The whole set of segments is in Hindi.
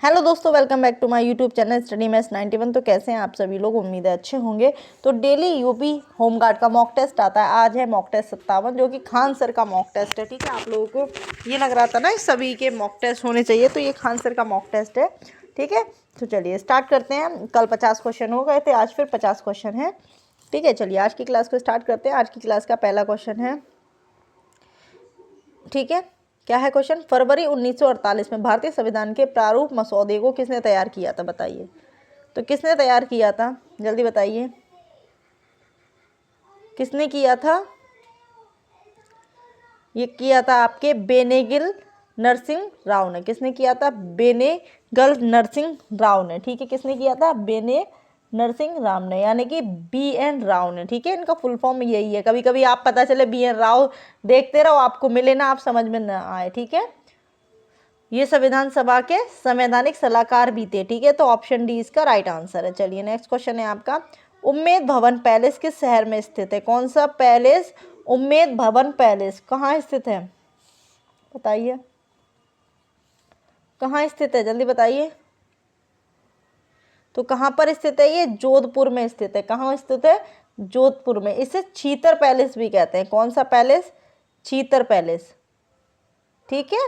हेलो दोस्तों, welcome back to my YouTube channel study maths 91। तो कैसे हैं आप सभी लोग? उम्मीद है अच्छे होंगे। तो डेली यूपी होमगार्ड का मॉक टेस्ट आता है। आज है मॉक टेस्ट 57, जो कि खान सर का मॉक टेस्ट है। ठीक है, आप लोगों को ये लग रहा था ना सभी के मॉक टेस्ट होने चाहिए, तो ये खान सर का मॉक टेस्ट है। ठीक है, तो चलिए स्टार्ट करते हैं। कल 50 क्वेश्चन हो गए थे, आज फिर 50 क्वेश्चन है। ठीक है, चलिए आज की क्लास को स्टार्ट करते हैं। आज की क्लास का पहला क्वेश्चन है, ठीक है, क्या है क्वेश्चन? फरवरी 1948 में भारतीय संविधान के प्रारूप मसौदे को किसने तैयार किया था? बताइए। तो किसने तैयार किया था, जल्दी बताइए, किसने किया था? ये किया था आपके बेनेगल नरसिंह राव ने। किसने किया था? बेनेगल नरसिंह राव ने। ठीक है, किसने किया था? बेने नरसिंह राव ने, यानी कि BN राव ने। ठीक है, इनका फुल फॉर्म यही है। कभी कभी आप पता चले BN राव देखते रहो, आपको मिले ना, आप समझ में ना आए। ठीक है, ये संविधान सभा के संवैधानिक सलाहकार भी थे। ठीक है, तो ऑप्शन डी इसका राइट आंसर है। चलिए नेक्स्ट क्वेश्चन है आपका, उम्मेद भवन पैलेस किस शहर में स्थित है? कौन सा पैलेस? उम्मेद भवन पैलेस कहाँ स्थित है? बताइए, कहाँ स्थित है, जल्दी बताइए। तो कहाँ पर स्थित है? ये जोधपुर में स्थित है। कहाँ स्थित है? जोधपुर में। इसे चीतर पैलेस भी कहते हैं। कौन सा पैलेस? चीतर पैलेस। ठीक है,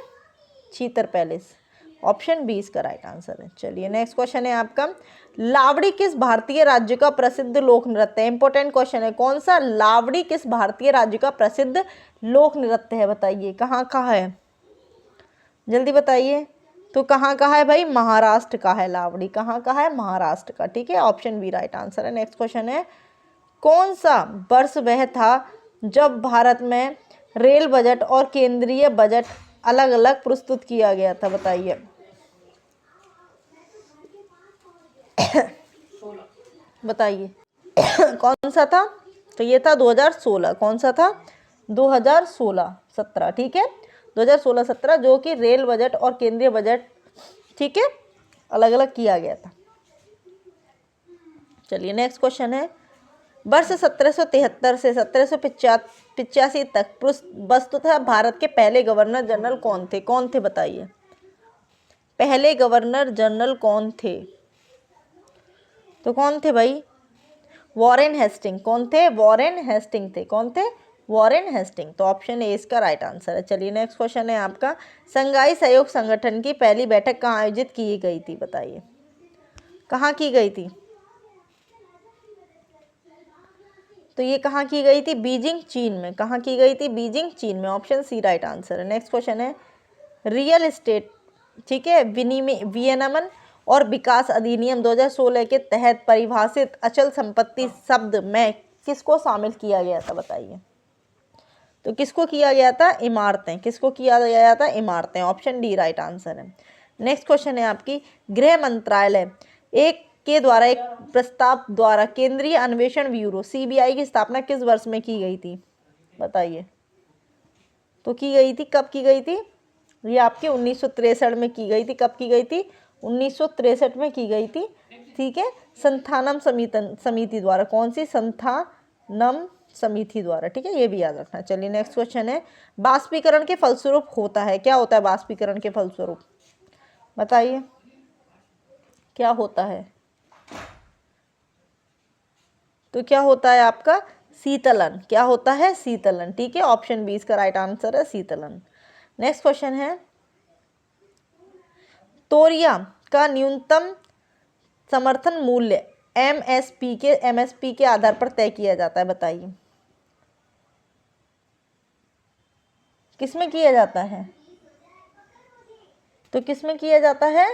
चीतर पैलेस। ऑप्शन बी इसका राइट आंसर है। चलिए नेक्स्ट क्वेश्चन है आपका, लावड़ी किस भारतीय राज्य का प्रसिद्ध लोक नृत्य है? इंपॉर्टेंट क्वेश्चन है। कौन सा? लावड़ी किस भारतीय राज्य का प्रसिद्ध लोक नृत्य है? बताइए, कहाँ का है, जल्दी बताइए। तो कहाँ का है भाई? महाराष्ट्र का है लावड़ी। कहाँ का है? महाराष्ट्र का। ठीक है, ऑप्शन बी राइट आंसर है। नेक्स्ट क्वेश्चन है, कौन सा वर्ष वह था जब भारत में रेल बजट और केंद्रीय बजट अलग अलग प्रस्तुत किया गया था? बताइए, बताइए कौन सा था? तो ये था 2016। कौन सा था? 2016-17। ठीक है, 2016-17, जो कि रेल बजट और केंद्रीय बजट, ठीक है, अलग अलग किया गया था। चलिए नेक्स्ट क्वेश्चन है, वर्ष 1773 से 1785 तक वस्तुतः भारत के पहले गवर्नर जनरल कौन थे? कौन थे बताइए, पहले गवर्नर जनरल कौन थे? तो कौन थे भाई? Warren Hasting. कौन थे? वॉरेन हेस्टिंग थे। कौन थे? Warren Hasting. तो ऑप्शन ए इसका राइट आंसर है। चलिए नेक्स्ट क्वेश्चन है आपका, संघाई सहयोग संगठन की पहली बैठक कहाँ आयोजित की गई थी? बताइए, कहाँ की गई थी? तो ये कहाँ की गई थी? बीजिंग, चीन में। कहाँ की गई थी? बीजिंग, चीन में। ऑप्शन सी राइट आंसर है। नेक्स्ट क्वेश्चन है, रियल एस्टेट, ठीक है, विनियमन और विकास अधिनियम 2016 के तहत परिभाषित अचल संपत्ति शब्द में किसको शामिल किया गया था? बताइए। तो किसको किया गया था? इमारतें। किसको किया गया था? इमारतें। ऑप्शन डी राइट आंसर है। नेक्स्ट क्वेश्चन है आपकी, गृह मंत्रालय एक के द्वारा एक प्रस्ताव द्वारा केंद्रीय अन्वेषण ब्यूरो CBI की स्थापना किस वर्ष में की गई थी? बताइए। तो की गई थी, कब की गई थी? ये आपके 1963 में की गई थी। कब की गई थी? 1963 में की गई थी। ठीक है, संथानम समिति द्वारा। कौन सी? संथानम समिति द्वारा। ठीक है, ये भी याद रखना। चलिए नेक्स्ट क्वेश्चन है, बाष्पीकरण के फलस्वरूप होता है, क्या होता है बाष्पीकरण के फलस्वरूप? बताइए, क्या होता है? तो क्या होता है आपका? शीतलन। क्या होता है? शीतलन। ठीक है, ऑप्शन बी इसका राइट आंसर है, शीतलन। नेक्स्ट क्वेश्चन है, तोरिया का न्यूनतम समर्थन मूल्य MSP के आधार पर तय किया जाता है। बताइए, किसमें किया जाता है? तो किसमें किया जाता है?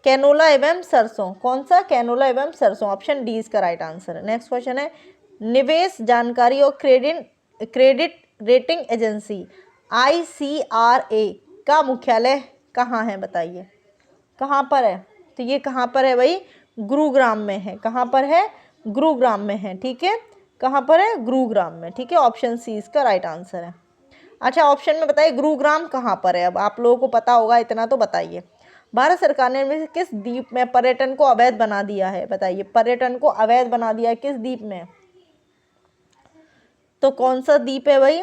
कैनोला एवं सरसों। कौन सा? कैनोला एवं सरसों। ऑप्शन डी इसका राइट आंसर है। नेक्स्ट क्वेश्चन है, निवेश जानकारी और क्रेडिट रेटिंग एजेंसी ICRA का मुख्यालय कहाँ है? बताइए, कहाँ पर है? तो ये कहाँ पर है भाई? गुरुग्राम में है। कहाँ पर है? गुरुग्राम में है। ठीक है, कहाँ पर है? गुरुग्राम में। ठीक है, ऑप्शन सी इसका राइट आंसर है। अच्छा, ऑप्शन में बताइए गुरुग्राम कहाँ पर है? अब आप लोगों को पता होगा, इतना तो बताइए। भारत सरकार ने किस द्वीप में पर्यटन को अवैध बना दिया है? बताइए, पर्यटन को अवैध बना दिया है किस द्वीप में? तो कौन सा द्वीप है भाई?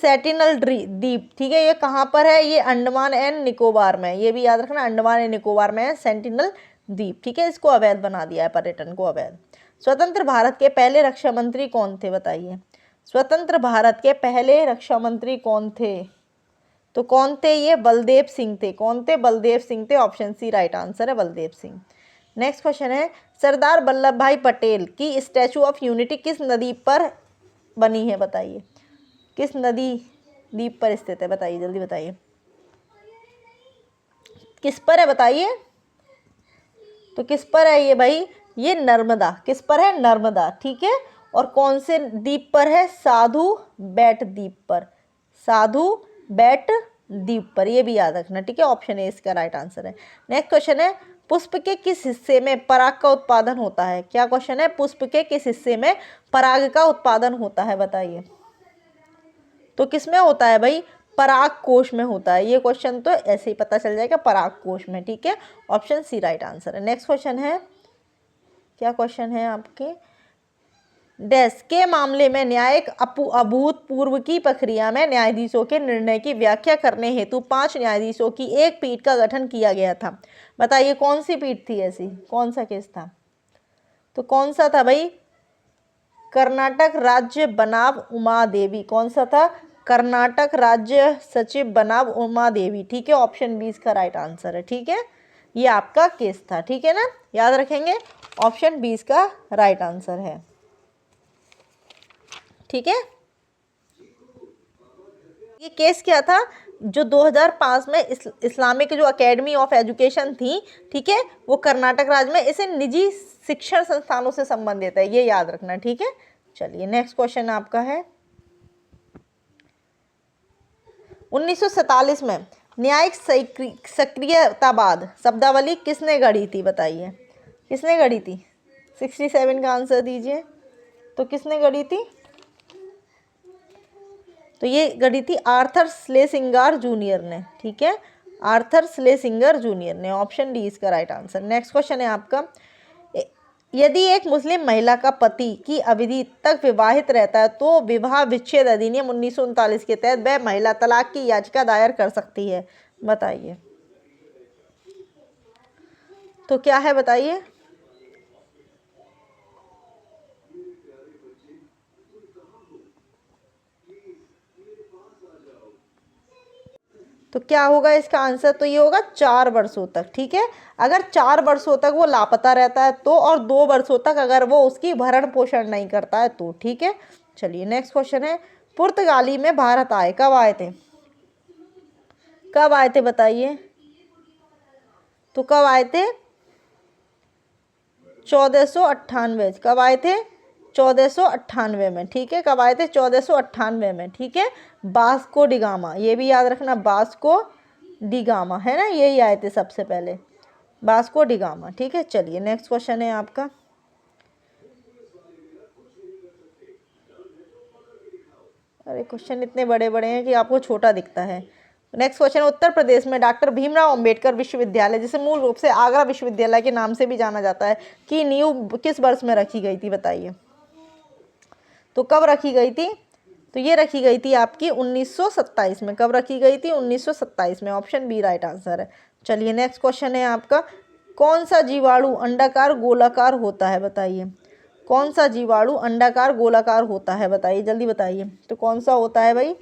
सेटिनल द्वीप, ठीक है, ये कहाँ पर है, ये अंडमान एंड निकोबार में, ये भी याद रखना, अंडमान एंड निकोबार में है सेंटिनल द्वीप, ठीक है, इसको अवैध बना दिया है, पर्यटन को अवैध। स्वतंत्र भारत के पहले रक्षा मंत्री कौन थे, बताइए। स्वतंत्र भारत के पहले रक्षा मंत्री कौन थे, तो कौन थे ये, बलदेव सिंह थे। कौन थे, बलदेव सिंह थे, ऑप्शन सी राइट आंसर है, बलदेव सिंह। नेक्स्ट क्वेश्चन है, सरदार वल्लभ भाई पटेल की स्टैचू ऑफ यूनिटी किस नदी पर बनी है, बताइए। किस नदी द्वीप पर स्थित है, बताइए, जल्दी बताइए, किस पर है, बताइए। तो किस पर है ये भाई, ये नर्मदा, किस पर है, नर्मदा, ठीक है। और कौन से द्वीप पर है, साधु बेट द्वीप पर, साधु बेट द्वीप पर, ये भी याद रखना, ठीक है, ऑप्शन ए इसका राइट आंसर है। नेक्स्ट क्वेश्चन है, पुष्प के किस हिस्से में पराग का उत्पादन होता है, क्या क्वेश्चन है, पुष्प के किस हिस्से में पराग का उत्पादन होता है, बताइए। तो किस में होता है भाई, पराग कोश में होता है, ये क्वेश्चन तो ऐसे ही पता चल जाएगा, पराग कोश में, ठीक है, ऑप्शन सी राइट आंसर है। नेक्स्ट क्वेश्चन है, क्या क्वेश्चन है आपके, डैश के मामले में न्यायिक अभूतपूर्व की प्रक्रिया में न्यायाधीशों के निर्णय की व्याख्या करने हेतु 5 न्यायाधीशों की एक पीठ का गठन किया गया था, बताइए कौन सी पीठ थी ऐसी, कौन सा केस था, तो कौन सा था भाई, कर्नाटक राज्य बनाम उमा देवी, कौन सा था, कर्नाटक राज्य सचिव बनाम उमा देवी, ठीक है, ऑप्शन बी इसका राइट आंसर है, ठीक है, ये आपका केस था, ठीक है ना, याद रखेंगे, ऑप्शन बी इसका राइट आंसर है, ठीक है। ये केस क्या था, जो 2005 में इस्लामिक जो एकेडमी ऑफ एजुकेशन थी, ठीक है, वो कर्नाटक राज्य में, इसे निजी शिक्षण संस्थानों से संबंधित है, ये याद रखना, ठीक है। चलिए नेक्स्ट क्वेश्चन आपका है, 1947 में न्यायिक सक्रियतावाद शब्दावली किसने गढ़ी थी, बताइए, किसने गढ़ी थी, 67 का आंसर दीजिए, तो किसने गढ़ी थी, तो ये गढ़ी थी आर्थर श्लेसिंगर जूनियर ने, ठीक है, आर्थर श्लेसिंगर जूनियर ने, ऑप्शन डी इसका राइट आंसर। नेक्स्ट क्वेश्चन है आपका, यदि एक मुस्लिम महिला का पति की अवधि तक विवाहित रहता है तो विवाह विच्छेद अधिनियम 1939 के तहत वह महिला तलाक की याचिका दायर कर सकती है, बताइए। तो क्या है, बताइए। तो क्या होगा इसका आंसर, तो ये होगा 4 वर्षों तक, ठीक है, अगर 4 वर्षों तक वो लापता रहता है तो, और 2 वर्षों तक अगर वो उसकी भरण पोषण नहीं करता है तो, ठीक है। चलिए नेक्स्ट क्वेश्चन है, पुर्तगाली में भारत आए, कब आए थे, कब आए थे, बताइए। तो कब आए थे, 1498, कब आए थे, 1498 में, ठीक है, कब आए थे, 1498 में, ठीक है, वास्को डी गामा, ये भी याद रखना, वास्को डी गामा है ना, यही आए थे सबसे पहले, वास्को डी गामा, ठीक है। चलिए नेक्स्ट क्वेश्चन है आपका, अरे क्वेश्चन इतने बड़े बड़े हैं कि आपको छोटा दिखता है। नेक्स्ट क्वेश्चन, उत्तर प्रदेश में डॉक्टर भीमराव अंबेडकर विश्वविद्यालय, जिसे मूल रूप से आगरा विश्वविद्यालय के नाम से भी जाना जाता है, की नींव किस वर्ष में रखी गई थी, बताइए। तो कब रखी गई थी, तो ये रखी गई थी आपकी 1927 में, कब रखी गई थी, 1927 में, ऑप्शन बी राइट आंसर है। चलिए नेक्स्ट क्वेश्चन है आपका, कौन सा जीवाणु अंडाकार गोलाकार होता है, बताइए, कौन सा जीवाणु अंडाकार गोलाकार होता है, बताइए, जल्दी बताइए, तो कौन सा होता है भाई,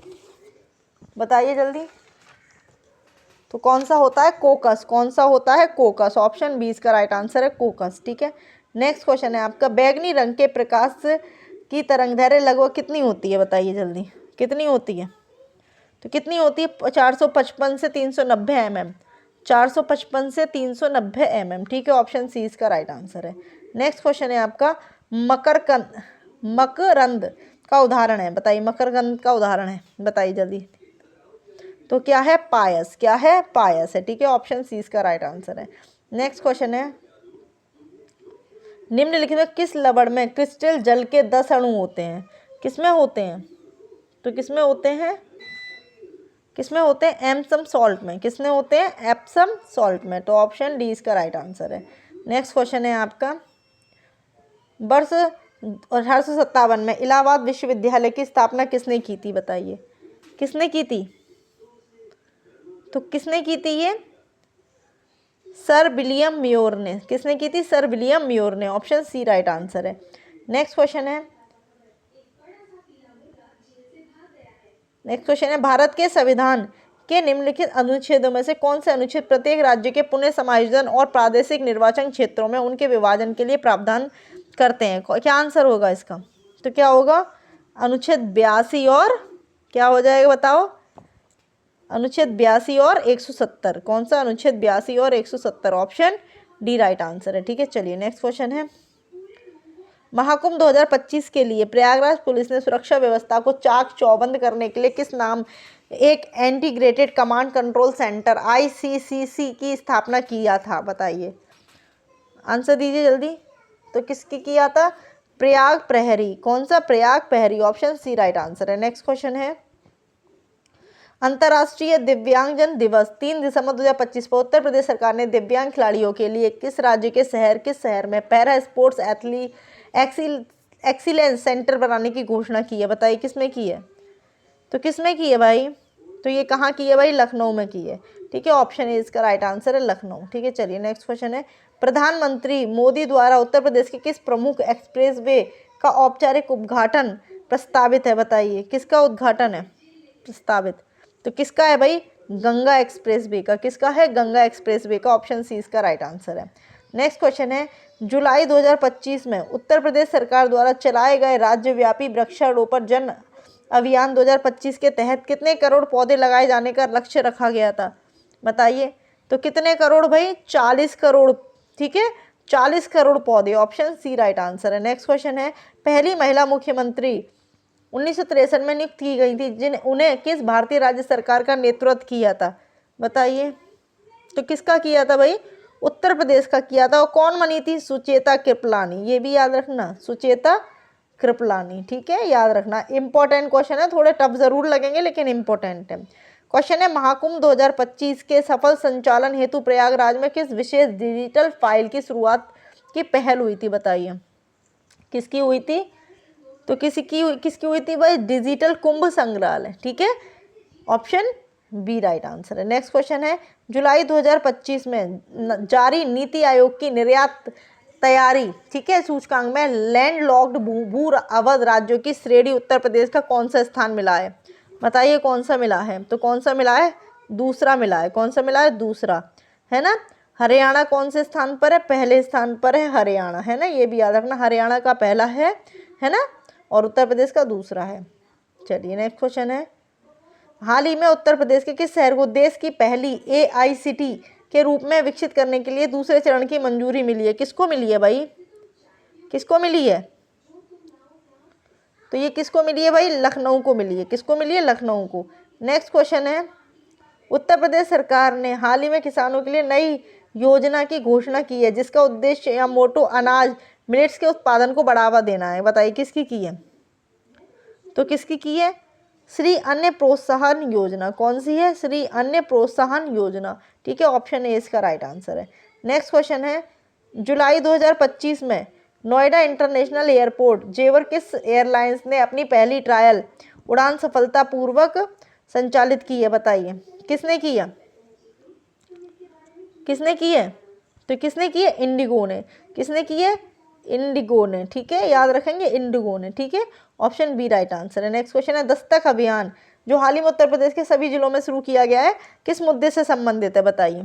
बताइए जल्दी। तो कौन सा होता है, कोकस, कौन सा होता है, कोकस, ऑप्शन बी इसका राइट आंसर है, कोकस, ठीक है। नेक्स्ट क्वेश्चन है आपका, बैगनी रंग के प्रकाश की तरंगदैर्घ्य लगभग कितनी होती है, बताइए जल्दी, कितनी होती है, तो कितनी होती है, 455 से 390 mm, 455 से 390 mm, ठीक है, ऑप्शन सी इसका राइट आंसर है। नेक्स्ट क्वेश्चन है आपका, मकरंद का उदाहरण है, बताइए, मकरंद का उदाहरण है, बताइए जल्दी। तो क्या है, पायस, क्या है, पायस है, ठीक है, ऑप्शन सी इसका राइट आंसर है। नेक्स्ट क्वेश्चन है, निम्नलिखित में किस लवण में क्रिस्टल जल के 10 अणु होते हैं, किसमें होते हैं, तो किसमें होते हैं, किसमें होते हैं, एप्सम सॉल्ट में, किसमें होते हैं, एप्सम सॉल्ट में, तो ऑप्शन डी इसका राइट आंसर है। नेक्स्ट क्वेश्चन है आपका, वर्ष 1857 में इलाहाबाद विश्वविद्यालय की स्थापना किसने की थी, बताइए, किसने की थी? तो किसने की थी ये? सर विलियम म्योर ने। किसने की थी? सर विलियम म्योर ने। ऑप्शन सी राइट आंसर है। नेक्स्ट क्वेश्चन है, भारत के संविधान के निम्नलिखित अनुच्छेदों में से कौन से अनुच्छेद प्रत्येक राज्य के पुनः समायोजन और प्रादेशिक निर्वाचन क्षेत्रों में उनके विभाजन के लिए प्रावधान करते हैं? क्या आंसर होगा इसका? तो क्या होगा? अनुच्छेद 82 और क्या हो जाएगा बताओ? अनुच्छेद 82 और 170। कौन सा? अनुच्छेद 82 और 170। ऑप्शन डी राइट आंसर है। ठीक है, चलिए नेक्स्ट क्वेश्चन है, महाकुंभ 2025 के लिए प्रयागराज पुलिस ने सुरक्षा व्यवस्था को चाक चौबंद करने के लिए किस नाम एक integrated command control centre ICCC की स्थापना किया था? बताइए, आंसर दीजिए जल्दी। तो किसकी किया था? प्रयाग प्रहरी। कौन सा? प्रयाग प्रहरी। ऑप्शन सी राइट आंसर है। नेक्स्ट क्वेश्चन है, अंतर्राष्ट्रीय दिव्यांगजन दिवस 3 दिसंबर 2025 को उत्तर प्रदेश सरकार ने दिव्यांग खिलाड़ियों के लिए किस राज्य के किस शहर में पैरा स्पोर्ट्स एक्सीलेंस सेंटर बनाने की घोषणा की है? बताइए किसमें की है? तो किसमें की है भाई? तो ये कहाँ की है भाई? लखनऊ में की है। ठीक है, ऑप्शन ए इसका राइट आंसर है, लखनऊ। ठीक है, चलिए नेक्स्ट क्वेश्चन है, प्रधानमंत्री मोदी द्वारा उत्तर प्रदेश के किस प्रमुख एक्सप्रेसवे का औपचारिक उद्घाटन प्रस्तावित है? बताइए किसका उद्घाटन है प्रस्तावित? तो किसका है भाई? गंगा एक्सप्रेसवे का। किसका है? गंगा एक्सप्रेसवे का। ऑप्शन सी इसका राइट आंसर है। नेक्स्ट क्वेश्चन है, जुलाई 2025 में उत्तर प्रदेश सरकार द्वारा चलाए गए राज्यव्यापी वृक्षारोपण जन अभियान 2025 के तहत कितने करोड़ पौधे लगाए जाने का लक्ष्य रखा गया था? बताइए। तो कितने करोड़ भाई? 40 करोड़। ठीक है, 40 करोड़ पौधे। ऑप्शन सी राइट आंसर है। नेक्स्ट क्वेश्चन है, पहली महिला मुख्यमंत्री 1963 में नियुक्त की गई थी उन्हें किस भारतीय राज्य सरकार का नेतृत्व किया था? बताइए। तो किसका किया था भाई? उत्तर प्रदेश का किया था। और कौन बनी थी? सुचेता कृपलानी। ये भी याद रखना, सुचेता कृपलानी। ठीक है, याद रखना, इंपॉर्टेंट क्वेश्चन है, थोड़े टफ जरूर लगेंगे लेकिन इंपॉर्टेंट है। क्वेश्चन है, महाकुंभ 2025 के सफल संचालन हेतु प्रयागराज में किस विशेष डिजिटल फाइल की शुरुआत की पहल हुई थी? बताइए किसकी हुई थी? तो किसकी हुई थी भाई? डिजिटल कुंभ संग्रहालय। ठीक है, ऑप्शन बी राइट आंसर है। नेक्स्ट क्वेश्चन है, जुलाई 2025 में जारी नीति आयोग की निर्यात तैयारी, ठीक है, सूचकांक में लैंड लॉक्ड भू अवध राज्यों की श्रेणी उत्तर प्रदेश का कौन सा स्थान मिला है? बताइए कौन सा मिला है? तो कौन सा मिला है? दूसरा मिला है। कौन सा मिला है? दूसरा, है ना। हरियाणा कौन से स्थान पर है? पहले स्थान पर है हरियाणा, है ना, ये भी याद रखना, हरियाणा का पहला है ना, और उत्तर प्रदेश का दूसरा है। चलिए नेक्स्ट क्वेश्चन है, हाल ही में उत्तर प्रदेश के किस शहर को देश की पहली AICT के रूप में विकसित करने के लिए दूसरे चरण की मंजूरी मिली है? किसको मिली है भाई? किसको मिली है? तो ये किसको मिली है भाई? लखनऊ को मिली है। किसको मिली है? लखनऊ को। नेक्स्ट क्वेश्चन है, उत्तर प्रदेश सरकार ने हाल ही में किसानों के लिए नई योजना की घोषणा की है जिसका उद्देश्य या मोटो अनाज मिलेट्स के उत्पादन को बढ़ावा देना है। बताइए किसकी की है? तो किसकी की है? श्री अन्न प्रोत्साहन योजना। कौन सी है? श्री अन्न प्रोत्साहन योजना। ठीक है, ऑप्शन ए इसका राइट आंसर है। नेक्स्ट क्वेश्चन है, जुलाई 2025 में नोएडा इंटरनेशनल एयरपोर्ट जेवर किस एयरलाइंस ने अपनी पहली ट्रायल उड़ान सफलतापूर्वक संचालित की है? बताइए किसने की है? किसने की है? तो किसने की है? इंडिगो ने। किसने की है? इंडिगो ने। ठीक है, याद रखेंगे, इंडिगो ने। ठीक है, ऑप्शन बी राइट आंसर है। नेक्स्ट क्वेश्चन है, दस्तक अभियान जो हाल ही में उत्तर प्रदेश के सभी जिलों में शुरू किया गया है किस मुद्दे से संबंधित है? बताइए।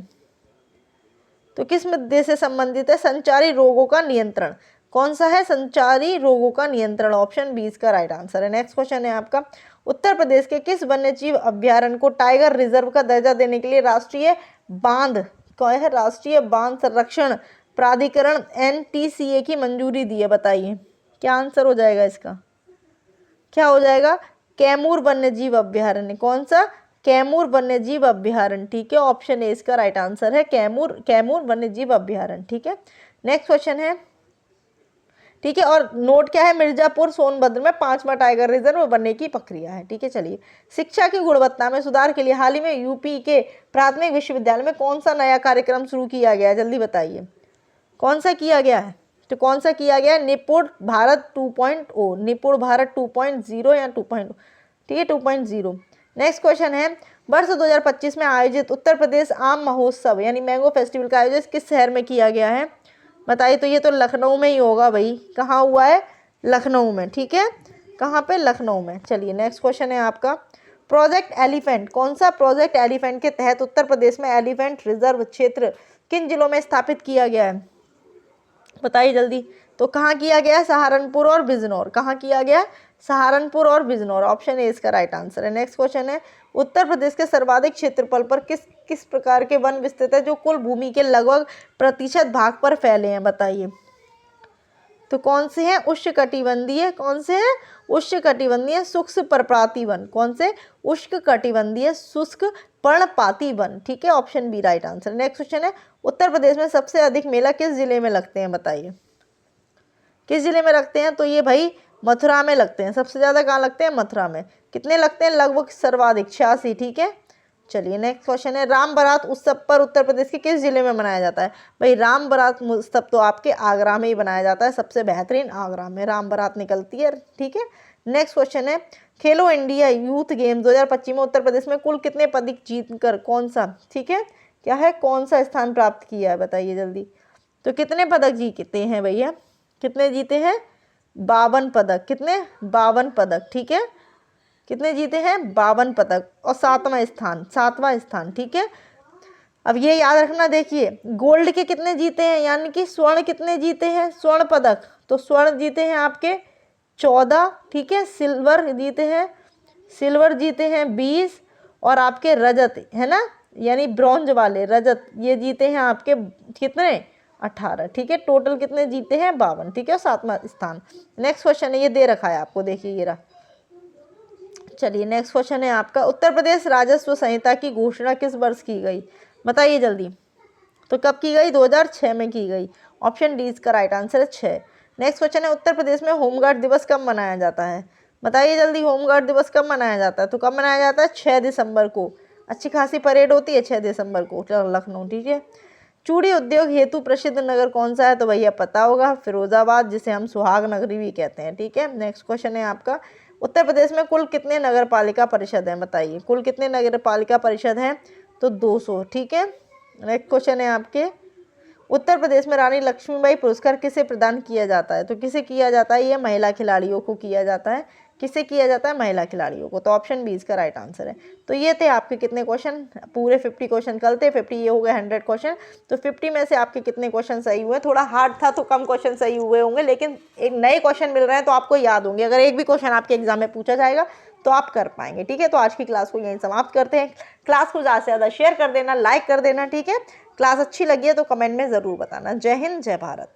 तो किस मुद्दे से संबंधित है? संचारी रोगों का नियंत्रण। कौन सा है? संचारी रोगों का नियंत्रण। ऑप्शन बी इसका राइट आंसर है। नेक्स्ट क्वेश्चन है आपका, उत्तर प्रदेश के किस वन्यजीव अभ्यारण्य को टाइगर रिजर्व का दर्जा देने के लिए राष्ट्रीय बांध राष्ट्रीय बांध संरक्षण प्राधिकरण NTCA की मंजूरी दी है? बताइए क्या आंसर हो जाएगा इसका? क्या हो जाएगा? कैमूर वन्यजीव अभ्यारण्य। कौन सा? कैमूर वन्यजीव अभ्यारण्य। ठीक है, ऑप्शन ए इसका राइट आंसर है, कैमूर वन्यजीव अभ्यारण्य। ठीक है, नेक्स्ट क्वेश्चन है, ठीक है, और नोट क्या है? मिर्जापुर सोनभद्र में 5वां टाइगर रिजर्व बनने की प्रक्रिया है। ठीक है, चलिए, शिक्षा की गुणवत्ता में सुधार के लिए हाल ही में यूपी के प्राथमिक विश्वविद्यालय में कौन सा नया कार्यक्रम शुरू किया गया है? जल्दी बताइए कौन सा किया गया है? तो कौन सा किया गया है? निपुण भारत 2.0, निपुण भारत 2.0 या 2.0, ठीक है 2.0। नेक्स्ट क्वेश्चन है, वर्ष 2025 में आयोजित उत्तर प्रदेश आम महोत्सव यानी मैंगो फेस्टिवल का आयोजन किस शहर में किया गया है? बताइए। तो ये तो लखनऊ में ही होगा भाई। कहाँ हुआ है? लखनऊ में। ठीक है, कहाँ पे? लखनऊ में। चलिए नेक्स्ट क्वेश्चन है आपका, प्रोजेक्ट एलिफेंट, कौन सा प्रोजेक्ट एलिफेंट के तहत उत्तर प्रदेश में एलिफेंट रिजर्व क्षेत्र किन जिलों में स्थापित किया गया है? बताइए जल्दी। तो कहाँ किया गया? सहारनपुर और बिजनौर। कहाँ किया गया? सहारनपुर और बिजनौर। ऑप्शन ए इसका राइट आंसर है। नेक्स्ट क्वेश्चन है, उत्तर प्रदेश के सर्वाधिक क्षेत्रफल पर किस किस प्रकार के वन विस्तृत है जो कुल भूमि के लगभग प्रतिशत भाग पर फैले हैं? बताइए। तो कौन से हैं? उष्णकटिबंधीय। कौन से हैं? उष्णकटिबंधीय शुष्क पर्णपाती वन। कौन से? उष्णकटिबंधीय शुष्क पर्णपाती वन। ठीक है, option B right answer. Next question है, उत्तर प्रदेश में सबसे अधिक मेला किस जिले में लगते हैं? बताइए। किस जिले में लगते हैं? तो ये भाई मथुरा में लगते हैं। सबसे ज़्यादा कहाँ लगते हैं? मथुरा में। कितने लगते हैं? लगभग सर्वाधिक 86। ठीक है, चलिए नेक्स्ट क्वेश्चन है, राम बारात उत्सव पर उत्तर प्रदेश के किस जिले में मनाया जाता है? भाई राम बारात उत्सव तो आपके आगरा में ही बनाया जाता है, सबसे बेहतरीन आगरा में राम बारात निकलती है। ठीक है, नेक्स्ट क्वेश्चन है, खेलो इंडिया यूथ गेम 2025 में उत्तर प्रदेश में कुल कितने पदक जीतकर कौन सा, ठीक है, क्या है, कौन सा स्थान प्राप्त किया है? बताइए जल्दी। तो कितने पदक जीते हैं भैया? कितने जीते हैं? 52 पदक। कितने? 52 पदक। ठीक है, कितने जीते हैं? 52 पदक और 7वां स्थान, 7वां स्थान। ठीक है, अब ये याद रखना, देखिए गोल्ड के कितने जीते हैं, यानी कि स्वर्ण कितने जीते हैं? स्वर्ण पदक, तो स्वर्ण जीते हैं आपके 14। ठीक है, सिल्वर जीते हैं 20 और आपके रजत है ना, यानी ब्रॉन्ज वाले रजत, ये जीते हैं आपके कितने? 18। ठीक है, टोटल कितने जीते हैं? 52। ठीक है, 7वां स्थान। नेक्स्ट क्वेश्चन है, ये दे रखा है आपको, देखिए ये रहा। चलिए नेक्स्ट क्वेश्चन है आपका, उत्तर प्रदेश राजस्व संहिता की घोषणा किस वर्ष की गई? बताइए जल्दी। तो कब की गई? 2006 में की गई। ऑप्शन डी इसका राइट आंसर है 6। नेक्स्ट क्वेश्चन है, उत्तर प्रदेश में होमगार्ड दिवस कब मनाया जाता है? बताइए जल्दी, होमगार्ड दिवस कब मनाया जाता है? तो कब मनाया जाता है? 6 दिसंबर को। अच्छी खासी परेड होती है 6 दिसंबर को लखनऊ। ठीक है, चूड़ी उद्योग हेतु प्रसिद्ध नगर कौन सा है? तो भैया पता होगा, फिरोजाबाद, जिसे हम सुहाग नगरी भी कहते हैं। ठीक है, नेक्स्ट क्वेश्चन है आपका, उत्तर प्रदेश में कुल कितने नगर पालिका परिषद हैं? बताइए, कुल कितने नगर पालिका परिषद हैं? तो 200। ठीक है, नेक्स्ट क्वेश्चन है आपके, उत्तर प्रदेश में रानी लक्ष्मीबाई पुरस्कार किसे प्रदान किया जाता है? तो किसे किया जाता है? ये महिला खिलाड़ियों को किया जाता है। किसे किया जाता है? महिला खिलाड़ियों को। तो ऑप्शन बी इसका राइट आंसर है। तो ये थे आपके कितने क्वेश्चन? पूरे 50 क्वेश्चन कल थे, 50 ये हो गए 100 क्वेश्चन। तो 50 में से आपके कितने क्वेश्चन सही हुए? थोड़ा हार्ड था तो कम क्वेश्चन सही हुए होंगे, लेकिन एक नए क्वेश्चन मिल रहे हैं तो आपको याद होंगे। अगर एक भी क्वेश्चन आपके एग्जाम में पूछा जाएगा तो आप कर पाएंगे। ठीक है, तो आज की क्लास को यहीं समाप्त करते हैं। क्लास को ज़्यादा से ज़्यादा शेयर कर देना, लाइक कर देना। ठीक है, क्लास अच्छी लगी है तो कमेंट में ज़रूर बताना। जय हिंद, जय भारत।